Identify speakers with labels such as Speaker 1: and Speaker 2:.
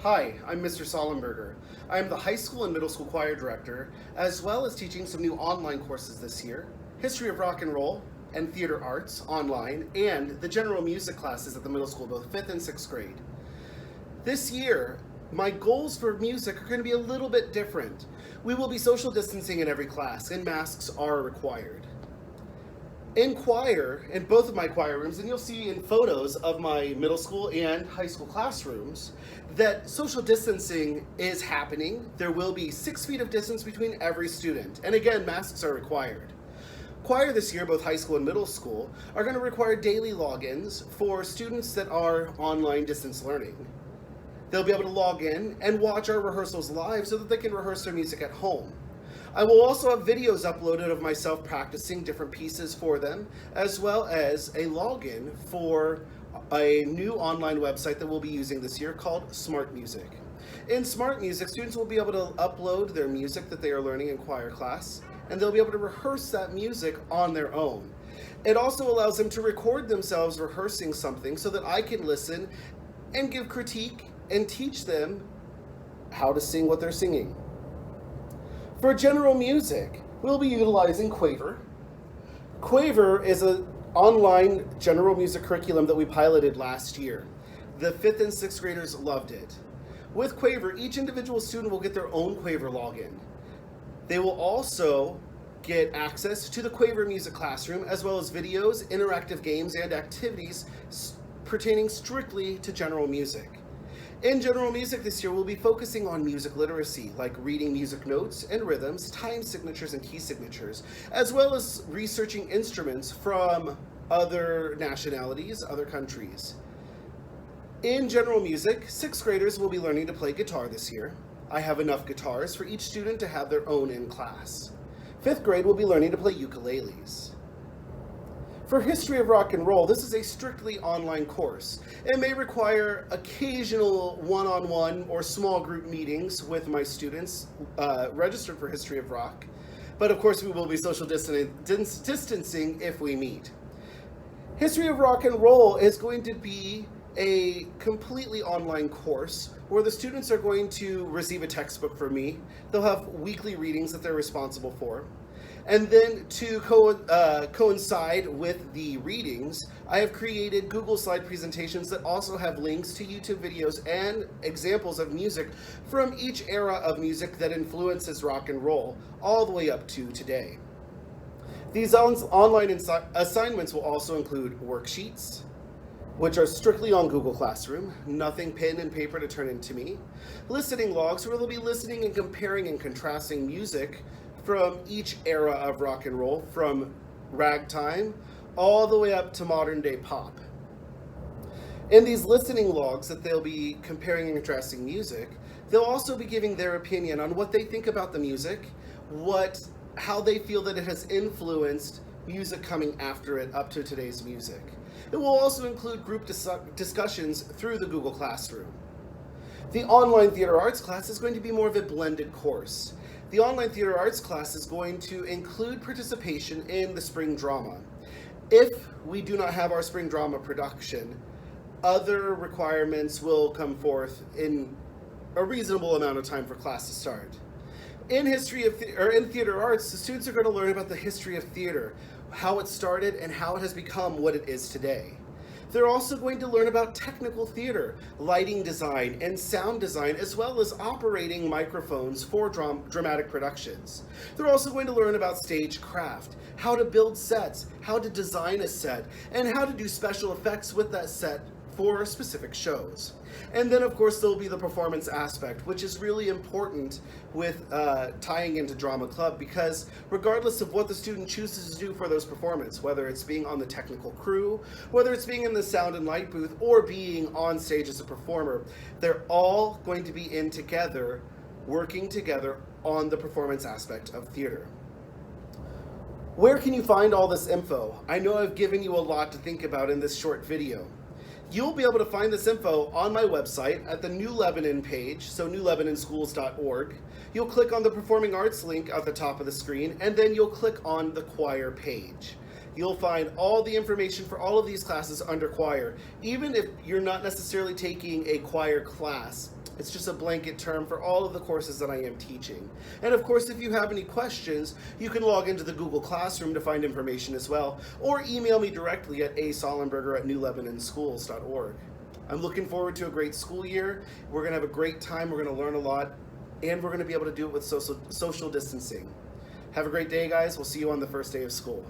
Speaker 1: Hi, I'm Mr. Sollenberger. I am the high school and middle school choir director, as well as teaching some new online courses this year, History of Rock and Roll and Theater Arts online, and the general music classes at the middle school, both 5th and 6th grade. This year, my goals for music are going to be a little bit different. We will be social distancing in every class, and masks are required. In choir, in both of my choir rooms, and you'll see in photos of my middle school and high school classrooms, that social distancing is happening. There will be 6 feet of distance between every student. And again, masks are required. Choir this year, both high school and middle school, are going to require daily logins for students that are online distance learning. They'll be able to log in and watch our rehearsals live so that they can rehearse their music at home. I will also have videos uploaded of myself practicing different pieces for them, as well as a login for a new online website that we'll be using this year called Smart Music. In Smart Music, students will be able to upload their music that they are learning in choir class, and they'll be able to rehearse that music on their own. It also allows them to record themselves rehearsing something so that I can listen and give critique and teach them how to sing what they're singing. For general music, we'll be utilizing Quaver. Quaver is an online general music curriculum that we piloted last year. The 5th and 6th graders loved it. With Quaver, each individual student will get their own Quaver login. They will also get access to the Quaver Music Classroom, as well as videos, interactive games, and activities pertaining strictly to general music. In general music this year, we'll be focusing on music literacy, like reading music notes and rhythms, time signatures and key signatures, as well as researching instruments from other nationalities, other countries. In general music, 6th graders will be learning to play guitar this year. I have enough guitars for each student to have their own in class. 5th grade will be learning to play ukuleles. For History of Rock and Roll, this is a strictly online course. It may require occasional one-on-one or small group meetings with my students registered for History of Rock, but of course we will be social distancing if we meet. History of Rock and Roll is going to be a completely online course where the students are going to receive a textbook from me. They'll have weekly readings that they're responsible for. And then to coincide with the readings, I have created Google slide presentations that also have links to YouTube videos and examples of music from each era of music that influences rock and roll, all the way up to today. These online assignments will also include worksheets, which are strictly on Google Classroom, nothing pen and paper to turn into me, listening logs where they'll be listening and comparing and contrasting music from each era of rock and roll, from ragtime all the way up to modern day pop. In these listening logs that they'll be comparing and contrasting music, they'll also be giving their opinion on what they think about the music, how they feel that it has influenced music coming after it up to today's music. It will also include group discussions through the Google Classroom. The online theater arts class is going to be more of a blended course. The online theater arts class is going to include participation in the spring drama. If we do not have our spring drama production, other requirements will come forth in a reasonable amount of time for class to start. In theater arts, the students are going to learn about the history of theater, how it started and how it has become what it is today. They're also going to learn about technical theater, lighting design, and sound design, as well as operating microphones for dramatic productions. They're also going to learn about stagecraft, how to build sets, how to design a set, and how to do special effects with that set for specific shows. And then of course there'll be the performance aspect, which is really important with tying into Drama Club, because regardless of what the student chooses to do for those performances, whether it's being on the technical crew, whether it's being in the sound and light booth, or being on stage as a performer, they're all going to be in together, working together on the performance aspect of theater. Where can you find all this info? I know I've given you a lot to think about in this short video. You'll be able to find this info on my website at the New Lebanon page, so newlebanonschools.org. You'll click on the Performing Arts link at the top of the screen, and then you'll click on the choir page. You'll find all the information for all of these classes under choir. Even if you're not necessarily taking a choir class, It's just a blanket term for all of the courses that I am teaching. And of course, if you have any questions, you can log into the Google Classroom to find information as well, or email me directly at asollenberger@newlebanonschools.org. I'm looking forward to a great school year. We're going to have a great time. We're going to learn a lot, and we're going to be able to do it with social distancing. Have a great day, guys. We'll see you on the first day of school.